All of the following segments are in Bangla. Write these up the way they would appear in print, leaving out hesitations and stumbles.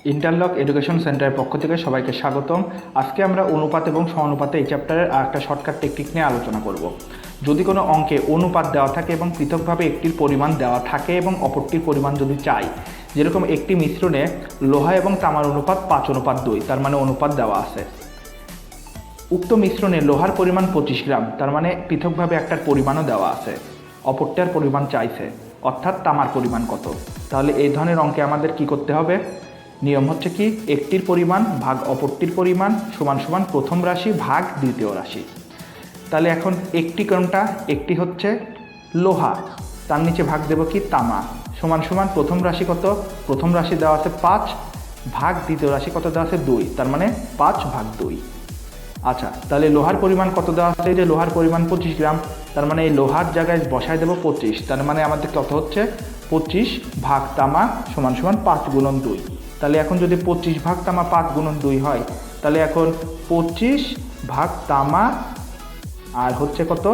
ইন্টারলক এডুকেশন সেন্টারের পক্ষ থেকে সবাইকে স্বাগতম। আজকে আমরা অনুপাত এবং সমানুপাতে এই চ্যাপ্টারের আরেকটা শর্টকাট টেকনিক নিয়ে আলোচনা করব। যদি কোনো অঙ্কে অনুপাত দেওয়া থাকে এবং পৃথকভাবে একটির পরিমাণ দেওয়া থাকে এবং অপরটির পরিমাণ যদি চাই, যেরকম একটি মিশ্রণে লোহা এবং তামার অনুপাত 5:2, তার মানে অনুপাত দেওয়া আছে। উক্ত মিশ্রণে লোহার পরিমাণ 25 গ্রাম, তার মানে পৃথকভাবে একটার পরিমাণও দেওয়া আছে, অপরটার পরিমাণ চাইছে, অর্থাৎ তামার পরিমাণ কত। তাহলে এই ধরনের অঙ্কে আমাদের কি করতে হবে? নিয়ম হচ্ছে কি, একটির পরিমাণ ভাগ অপরটির পরিমাণ সমান সমান প্রথম রাশি ভাগ দ্বিতীয় রাশি। তাহলে এখন একটি কোনটা? একটি হচ্ছে লোহা, তার নিচে ভাগ দেব কি তামা, সমান সমান প্রথম রাশি কত? প্রথম রাশি দেওয়া আছে 5 ভাগ দ্বিতীয় রাশি কত দেওয়া আছে 2, তার মানে 5/2। আচ্ছা, তাহলে লোহার পরিমাণ কত দেওয়া আছে? যে লোহার পরিমাণ 25 গ্রাম, তার মানে এই লোহার জায়গায় বসায় দেবো 25, তার মানে আমাদের কত হচ্ছে 25 ভাগ তামা সমান সমান 5×2। তাহলে এখন যদি 25 ভাগ তামা 5×2 হয়, তাহলে এখন 25 ভাগ তামা আর হচ্ছে কত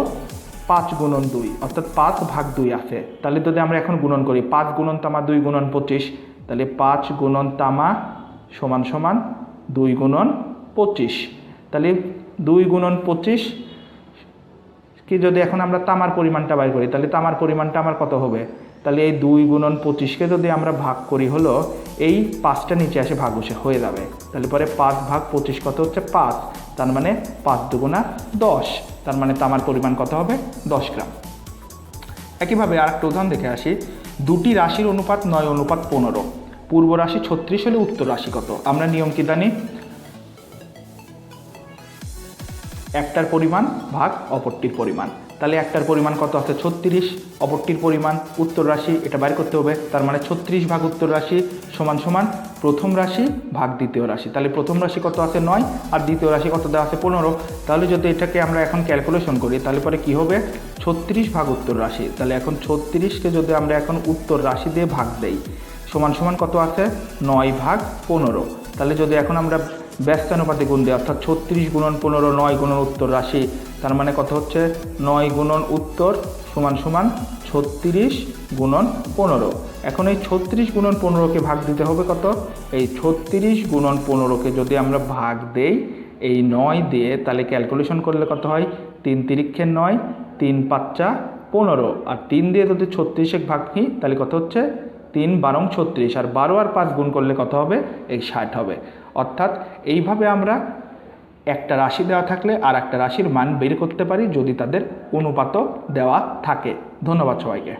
5×2, অর্থাৎ 5/2 আছে। তাহলে যদি আমরা এখন গুণন করি 5 গুণন তামা 2 গুণন 25, তাহলে 5 গুণন তামা সমান সমান 2 গুণন 25। তাহলে 2 গুণন 25 কি যদি এখন আমরা তামার পরিমাণটা বাইর করি, তাহলে তামার পরিমাণটা আমার কত হবে? তাহলে এই 2 গুণন 25কে যদি আমরা ভাগ করি হলো এই 5টা নিচে এসে ভাগ বসে হয়ে যাবে। তাহলে পরে 5/25 কত হচ্ছে 5, তার মানে 5×2 = 10, তার মানে তামার পরিমাণ কত হবে 10 গ্রাম। একইভাবে আর একটা উদাহরণ দেখে আসি। দুটি রাশির অনুপাত 9:15, পূর্ব রাশি 36 হলে উত্তর রাশি কত? আমরা নিয়ম কি জানি? একটার পরিমাণ ভাগ অপরটির পরিমাণ। তাহলে একটার পরিমাণ কত আছে 36, অপরটির পরিমাণ উত্তর রাশি, এটা বাইর করতে হবে। তার মানে 36 ভাগ উত্তর রাশি সমান সমান প্রথম রাশি ভাগ দ্বিতীয় রাশি। তাহলে প্রথম রাশি কত আছে 9 আর দ্বিতীয় রাশি কত দেওয়া আছে 15। তাহলে যদি এটাকে আমরা এখন ক্যালকুলেশন করি, তাহলে পরে কি হবে 36 ভাগ উত্তর রাশি। তাহলে এখন 36কে যদি আমরা এখন উত্তর রাশি দিয়ে ভাগ দেই, সমান সমান কত আছে 9/15। তাহলে যদি এখন আমরা ব্যস্তানুপাতে গুণ দিই, অর্থাৎ 36 গুণন 15 9 গুণন উত্তর রাশি, তার মানে কত হচ্ছে 9 গুণন উত্তর সমান সমান 36 গুণন 15। এখন এই 36 গুণন 15কে ভাগ দিতে হবে কত? এই 36 গুণন 15কে যদি আমরা ভাগ দেই এই 9 দিয়ে, তাহলে ক্যালকুলেশন করলে কত হয় 3 তিরিক্ষে 9, 3 5 15, আর 3 দিয়ে যদি 36 ভাগ নিই তাহলে কত হচ্ছে 3 12 36, আর 12 আর 5 গুণ করলে কত হবে? এই 60 হবে। অর্থাৎ এইভাবে আমরা একটা রাশি দেওয়া থাকলে আর একটা রাশির মান বের করতে পারি যদি তাদের অনুপাতও দেওয়া থাকে। ধন্যবাদ সবাইকে।